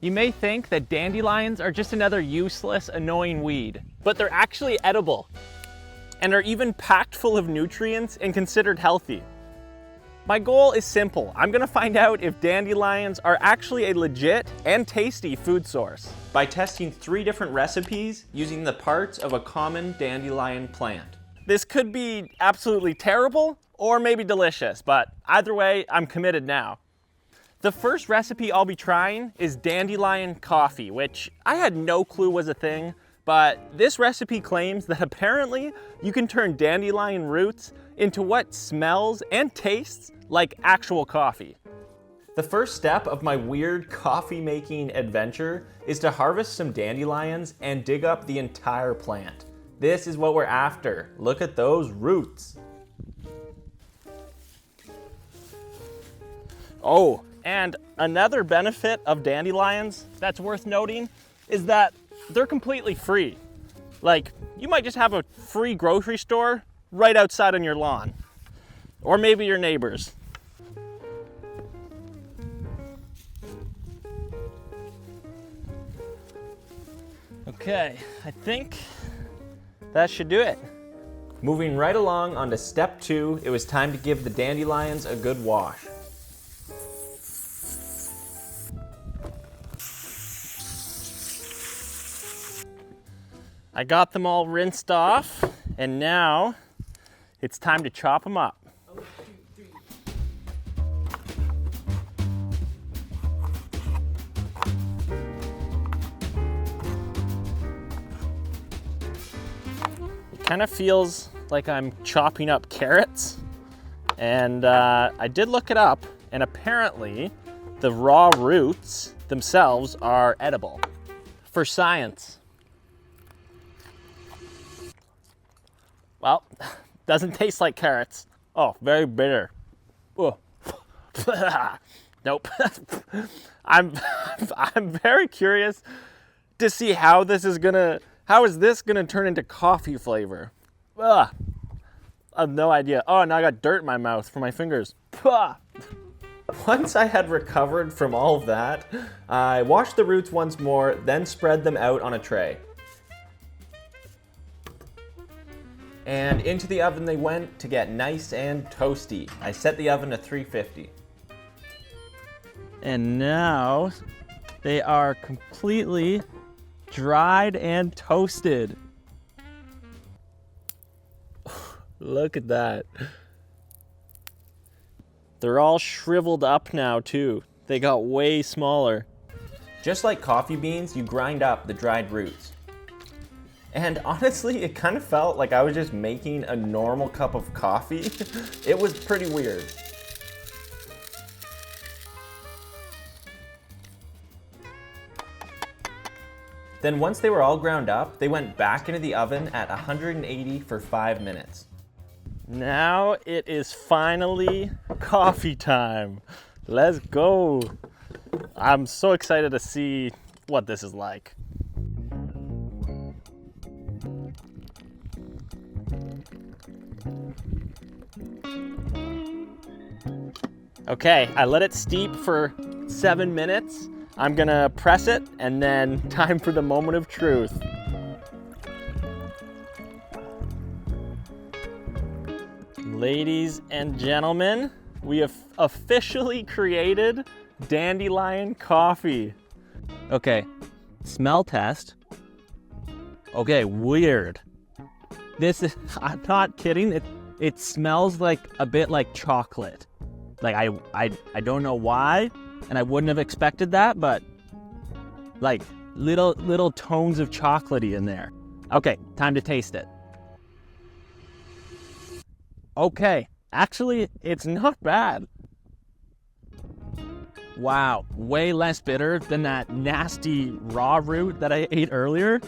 You may think that dandelions are just another useless, annoying weed, but they're actually edible and are even packed full of nutrients and considered healthy. My goal is simple. I'm gonna find out if dandelions are actually a legit and tasty food source by testing 3 different recipes using the parts of a common dandelion plant. This could be absolutely terrible or maybe delicious, but either way, I'm committed now. The first recipe I'll be trying is dandelion coffee, which I had no clue was a thing, but this recipe claims that apparently you can turn dandelion roots into what smells and tastes like actual coffee. The first step of my weird coffee making adventure is to harvest some dandelions and dig up the entire plant. This is what we're after. Look at those roots. Oh, and another benefit of dandelions that's worth noting is that they're completely free. Like, you might just have a free grocery store right outside on your lawn. Or maybe your neighbor's. Okay, I think that should do it. Moving right along onto step 2, it was time to give the dandelions a good wash. I got them all rinsed off, and now it's time to chop them up. It kind of feels like I'm chopping up carrots, and I did look it up, and apparently the raw roots themselves are edible. For science. Well, doesn't taste like carrots. Oh, very bitter. Oh. Nope. I'm very curious to see how this is gonna turn into coffee flavor. Ugh. I have no idea. Oh, now I got dirt in my mouth from my fingers. Once I had recovered from all of that, I washed the roots once more, then spread them out on a tray. And into the oven they went to get nice and toasty. I set the oven to 350. And now they are completely dried and toasted. Look at that. They're all shriveled up now too. They got way smaller. Just like coffee beans, you grind up the dried roots. And honestly, it kind of felt like I was just making a normal cup of coffee. It was pretty weird. Then once they were all ground up, they went back into the oven at 180 for 5 minutes. Now it is finally coffee time. Let's go. I'm so excited to see what this is like. Okay, I let it steep for 7 minutes. I'm gonna press it, and then time for the moment of truth. Ladies and gentlemen, we have officially created dandelion coffee. Okay, smell test. Okay, weird. This is, I'm not kidding, it smells like a bit like chocolate. Like I don't know why, and I wouldn't have expected that, but like little tones of chocolatey in there. Okay, time to taste it. Okay, actually, it's not bad. Wow, way less bitter than that nasty raw root that I ate earlier.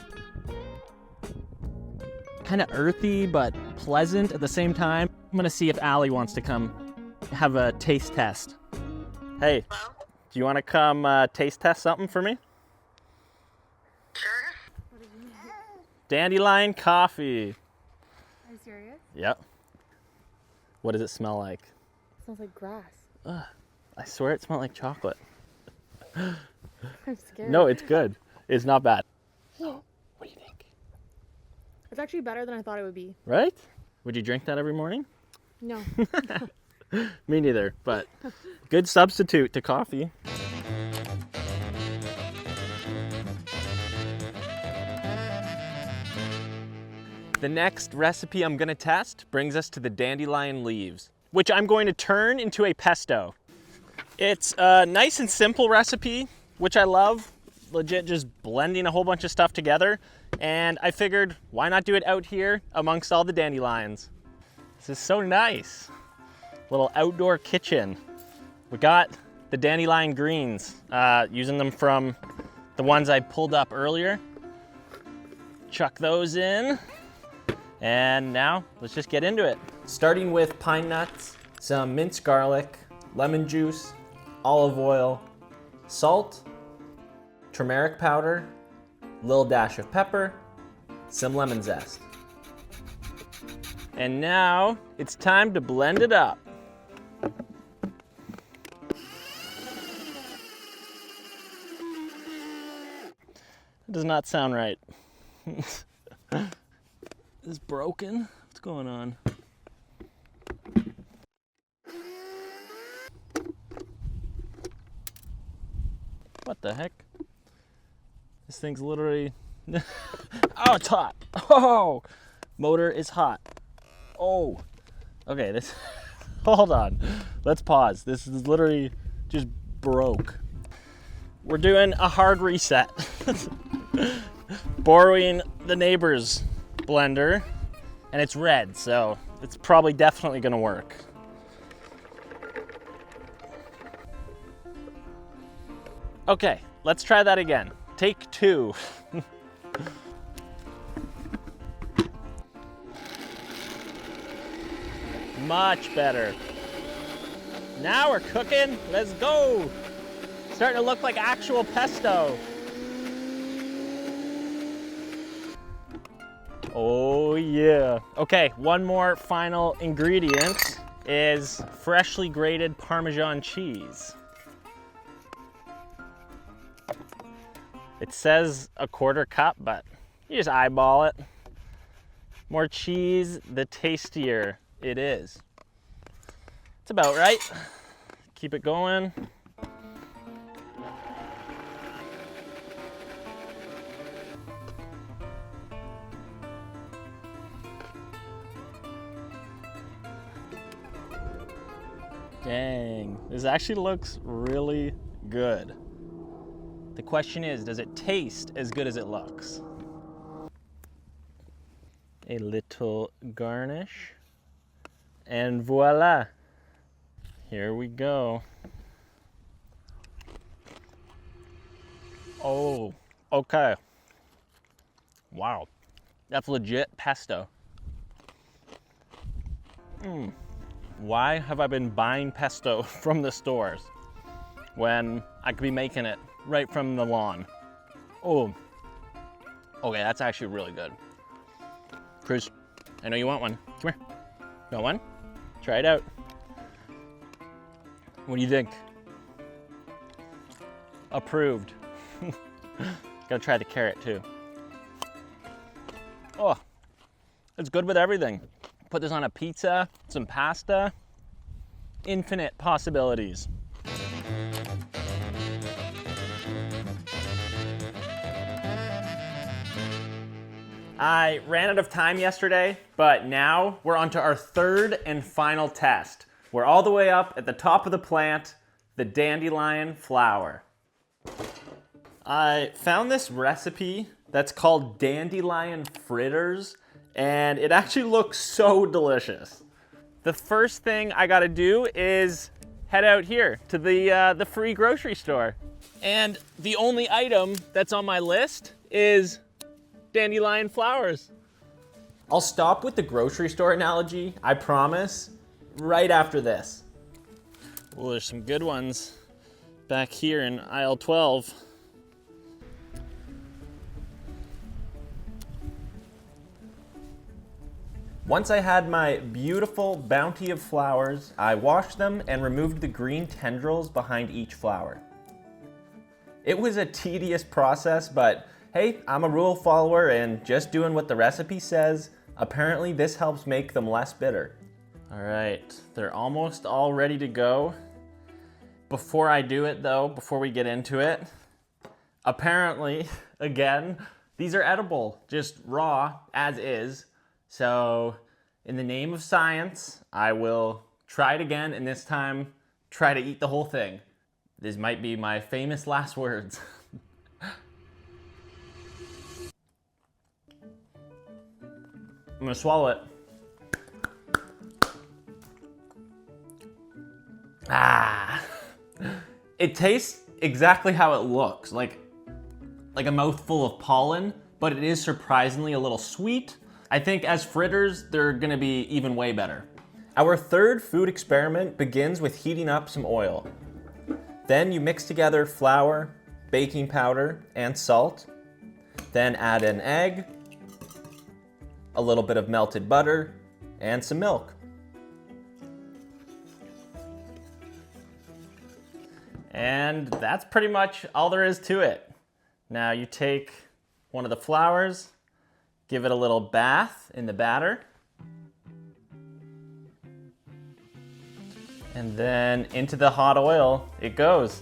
Kind of earthy, but pleasant at the same time. I'm gonna see if Allie wants to come have a taste test. Hey, do you want to come taste test something for me? Sure. Dandelion coffee. Are you serious? Yep. What does it smell like? It smells like grass. Ugh, I swear it smelled like chocolate. I'm scared. No, it's good. It's not bad. What do you think? It's actually better than I thought it would be. Right? Would you drink that every morning? No. Me neither, but good substitute to coffee. The next recipe I'm gonna test brings us to the dandelion leaves, which I'm going to turn into a pesto. It's a nice and simple recipe, which I love. Legit just blending a whole bunch of stuff together. And I figured, why not do it out here amongst all the dandelions? This is so nice. Little outdoor kitchen. We got the dandelion greens, using them from the ones I pulled up earlier. Chuck those in. And now let's just get into it. Starting with pine nuts, some minced garlic, lemon juice, olive oil, salt, turmeric powder, little dash of pepper, some lemon zest. And now it's time to blend it up. It does not sound right. Is broken? What's going on? What the heck? This thing's literally... Oh, it's hot. Oh, motor is hot. Oh, okay, this... Hold on, let's pause. This is literally just broke. We're doing a hard reset. Borrowing the neighbor's blender, and it's red, so it's probably definitely gonna work. Okay, let's try that again. Take two. Much better. Now we're cooking. Let's go. Starting to look like actual pesto. Oh yeah. Okay, one more final ingredient is freshly grated Parmesan cheese. It says a quarter cup, but you just eyeball it. More cheese, the tastier it is. It's about right. Keep it going. Dang, this actually looks really good. The question is, does it taste as good as it looks? A little garnish. And voila. Here we go. Oh, okay. Wow. That's legit pesto. Why have I been buying pesto from the stores when I could be making it right from the lawn? Oh, okay, that's actually really good. Cruz, I know you want one. Come here. You want one? Try it out. What do you think? Approved. Gotta try the carrot too. Oh, it's good with everything. Put this on a pizza, some pasta, infinite possibilities. I ran out of time yesterday, but now we're on to our third and final test. We're all the way up at the top of the plant, the dandelion flower. I found this recipe that's called dandelion fritters, and it actually looks so delicious. The first thing I gotta do is head out here to the free grocery store. And the only item that's on my list is dandelion flowers. I'll stop with the grocery store analogy, I promise, right after this. Well, there's some good ones back here in aisle 12. Once I had my beautiful bounty of flowers, I washed them and removed the green tendrils behind each flower. It was a tedious process, but hey, I'm a rule follower and just doing what the recipe says. Apparently this helps make them less bitter. All right, they're almost all ready to go. Before I do it though, before we get into it, apparently, again, these are edible, just raw as is. So in the name of science, I will try it again, and this time try to eat the whole thing. This might be my famous last words. I'm gonna swallow it. Ah, it tastes exactly how it looks, like a mouthful of pollen, but it is surprisingly a little sweet. I think as fritters, they're gonna be even way better. Our third food experiment begins with heating up some oil. Then you mix together flour, baking powder, and salt. Then add an egg, a little bit of melted butter, and some milk. And that's pretty much all there is to it. Now you take one of the flours, give it a little bath in the batter, and then into the hot oil it goes.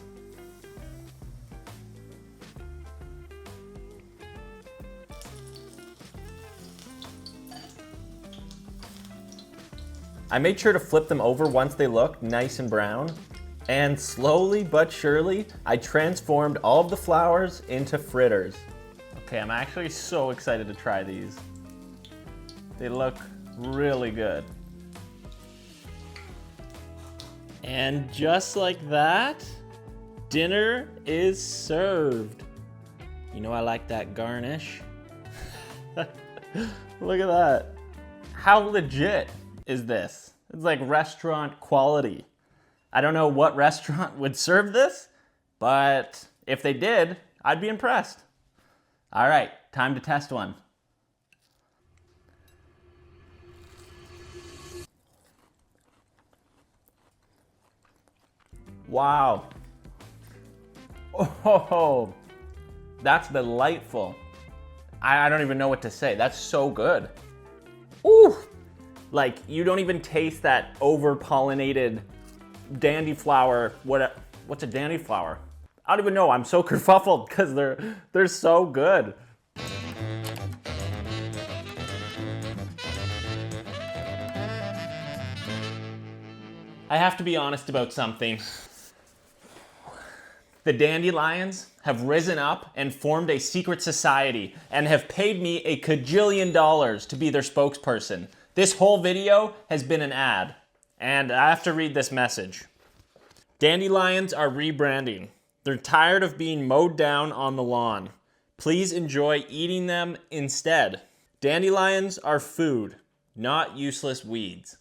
I made sure to flip them over once they looked nice and brown. And slowly but surely, I transformed all of the flours into fritters. Okay, I'm actually so excited to try these. They look really good. And just like that, dinner is served. You know I like that garnish. Look at that. How legit is this? It's like restaurant quality. I don't know what restaurant would serve this, but if they did, I'd be impressed. All right, time to test one. Wow. Oh, that's delightful. I don't even know what to say. That's so good. Ooh. Like, you don't even taste that over-pollinated dandy flower. What's a dandy flower? I don't even know. I'm so kerfuffled because they're so good. I have to be honest about something. The Dandelions have risen up and formed a secret society and have paid me a cajillion dollars to be their spokesperson. This whole video has been an ad, and I have to read this message. Dandelions are rebranding. They're tired of being mowed down on the lawn. Please enjoy eating them instead. Dandelions are food, not useless weeds.